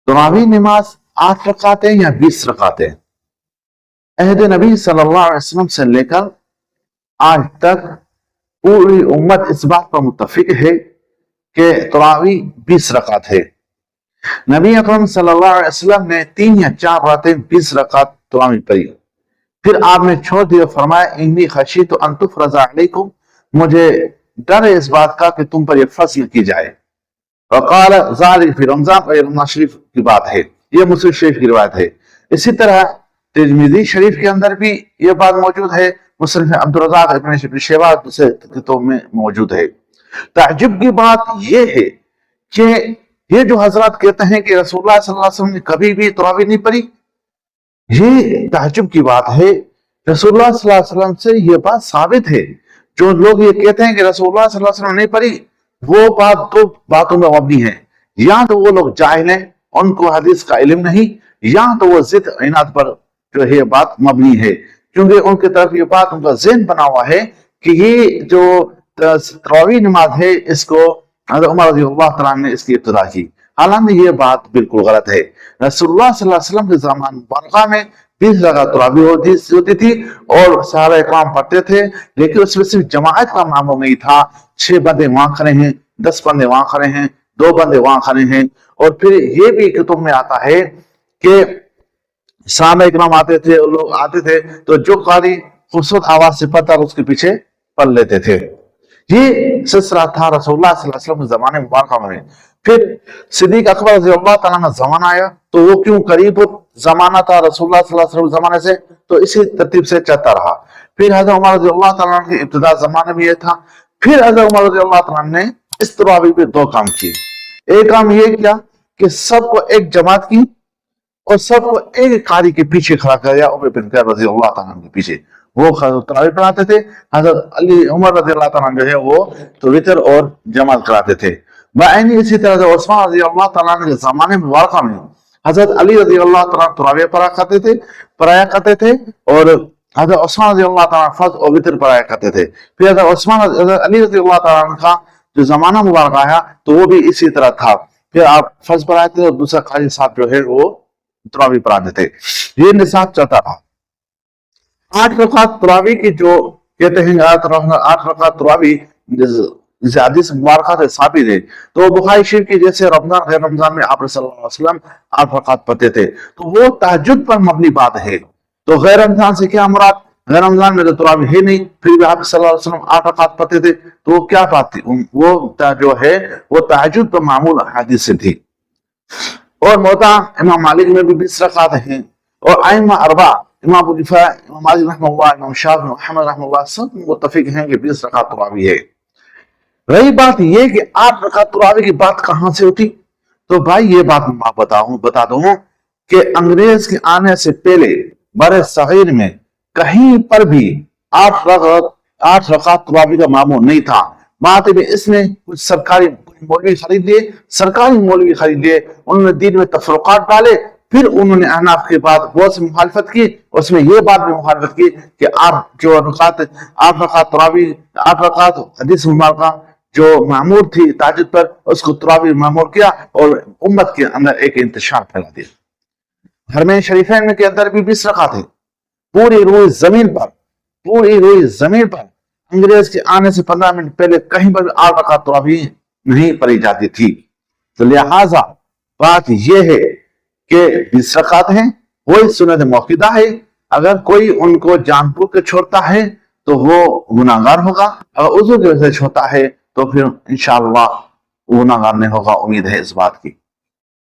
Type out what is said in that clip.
तरावी नमाज 8 रकातें या 20 रकातें? अहद नबी सल्लल्लाहु अलैहि वसल्लम से लेकर आज तक पूरी उम्मत इस बात पर मुत्तफिक है कि तरावी 20 रकात है। नबी अकरम सल्लल्लाहु अलैहि वसल्लम ने 3 या 4 रातें 20 रकात तरावी पढ़ी, फिर आपने छोड़ दिया, फरमाया इन्नी खशीतु अन तुफरज़ अलैकुम, मुझे डर है इस बात का कि तुम पर यह फर्ज न की जाए। वक़ाल ज़ालिक फी रमज़ान, और रमज़ान शरीफ की बात है, यह मुस्लिम शरीफ की रिवायत है। इसी तरह तिरमिज़ी शरीफ के अंदर भी यह बात मौजूद है, मुस्लिम अब्दुल रज़्ज़ाक़ इब्न शैबा से किताब में मौजूद है। ताज्जुब की बात यह है कि ये जो हजरत कहते हैं कि रसूलुल्लाह सल्लल्लाहु अलैहि वसल्लम ने कभी भी तरावी नहीं पढ़ी, ये ताज्जुब की बात है। रसूलुल्लाह सल्लल्लाहु अलैहि वसल्लम से ये बात साबित है। जो लोग ये कहते हैं कि रसूलुल्लाह सल्लल्लाहु अलैहि वसल्लम नहीं पढ़ी, वो बात दो बातों में मबनी है। या तो वो लोग जाहिल हैं, उनको हदीस का इल्म नहीं, या तो वो जिद इनाद पर जो है बात मबनी है, क्योंकि उनकी तरफ ये बात उनका ज़हन बना हुआ है कि ये जो तरावी नमाज है इसको हज़रत उमर रज़ियल्लाहु तआला ने इसकी इब्तिदा की। हालांकि ये बात बिल्कुल गलत है। रसूलुल्लाह सल्लल्लाहु अलैहि वसल्लम के ज़माने मुबारका में 20 रकात तरावी होती थी और सहाबा इकराम पढ़ते थे, लेकिन उसमें सिर्फ जमाअत का मामूल नहीं था। 6 बंदे वहां खड़े हैं, 10 बंदे वहां खड़े हैं, 2 बंदे वहां खड़े हैं। और फिर ये भी कुतुब में आता है कि सहाबा इकराम आते थे, लोग आते थे तो जो कारी खूबसूरत आवाज से पढ़ता उसके पीछे पढ़ लेते थे। ये सिलसिला था रसूलुल्लाह सल्लल्लाहु अलैहि वसल्लम के जमाने मुबारक में। फिर सिद्दीक अकबर रज़ियल्लाहु तआला का जमाना आया, तो वो क्यों करीब जमाना था रसूलुल्लाह सल्लल्लाहु अलैहि वसल्लम जमाने से, तो इसी तरतीब से चलता रहा। फिर हज़रत उमर रज़ियल्लाहु तआला के इब्तिदा जमाने में ये था। फिर हज़रत उमर रज़ियल्लाहु तआला ने इस तरावी पे 2 काम किए। एक काम ये किया कि सबको एक जमात की और सबको एक कारी के पीछे खड़ा कर दिया, उमर बिन खत्ताब रज़ियल्लाहु तआला के पीछे वो तरावी पढ़ाते थे। हज़रत अली उमर रज़ियल्लाहु तआला जो है वो तो वितर और जमात कराते थे। बाइनी इसी तरह उस्मान रज़ियल्लाहु तआला के ज़माने मुबारक में हज़रत अली रज़ियल्लाहु तआला तरावी पढ़ाया करते थे और हज़रत उस्मान रज़ियल्लाहु तआला फर्ज और वितर पढ़ाया करते थे। फिर हज़रत अली रज़ियल्लाहु तआला का जो जमाना मुबारक आया तो वो भी इसी तरह था। फिर आप फर्ज पढ़ाते थे और दूसरा कारी साहब जो है वो तरावी पढ़ाते थे। ये निसाब चलता रहा। 8 रकात तरावी की जो कहते हैं 8 रकात तरावी जैसे हदीस मुबारका से साबित है, तो बुखारी शरीफ की जैसे रमजान गैर रमजान में आप सल्लल्लाहु अलैहि वसल्लम 8 रकात पढ़ते थे, तो वो तहज्जुद पर मबनी बात है। तो गैर रमजान से क्या मुराद? गैर रमजान में तो तरावी है नहीं, फिर भी आप सल्लल्लाहु अलैहि वसल्लम 8 रकात पढ़ते थे, तो वो क्या बात थी? वो जो है वो तहज्जुद पर मामूल हदीस से थी। और मोता इमाम मालिक में भी 20 रकात हैं, और आइम्मा अरबा इमाम अबू हनीफा, इमाम मालिक रहमतुल्लाह, इमाम शाफी, इमाम अहमद रहमतुल्लाह सब मुत्तफिक हैं कि 20 रकात तरावी है। रही बात ये कि 8 रकात तरावी की बात कहां से उठी, तो भाई ये बात मैं बता दूं कि अंग्रेज के आने से पहले बड़े सगीर में कहीं पर भी 8 रकात तरावी का मामूल नहीं था। बात में इसने कुछ सरकारी मौलवी खरीद लिए, उन्होंने दीन में तफरुकात डाले, फिर उन्होंने अहनाफ के बाद बहुत सी मुखालफत की। उसमें यह बात भी मुखालफत की कि आप जो 8 रकात तरावी 8 रकात हदीस मुबारका जो मामूर थी ताजुद पर, उसको तरावी मामूर किया और उम्मत के अंदर एक इंतशार फैला दिया। हरमैन शरीफैन के अंदर भी 20 रकात है। पूरी रोई जमीन पर अंग्रेज के आने से 15 मिनट पहले कहीं पर भी 8 रकात तरावी नहीं पढ़ी जाती थी। तो लिहाजा बात यह है कि 20 रकात हैं, वही सुन्नत मौक़ूदा है। अगर कोई उनको जानबूझ के छोड़ता है तो वो गुनाहगार होगा, अगर उज़्र की वजह से छोड़ता है तो फिर इंशाअल्लाह गुनाहगार नहीं होगा, उम्मीद है इस बात की।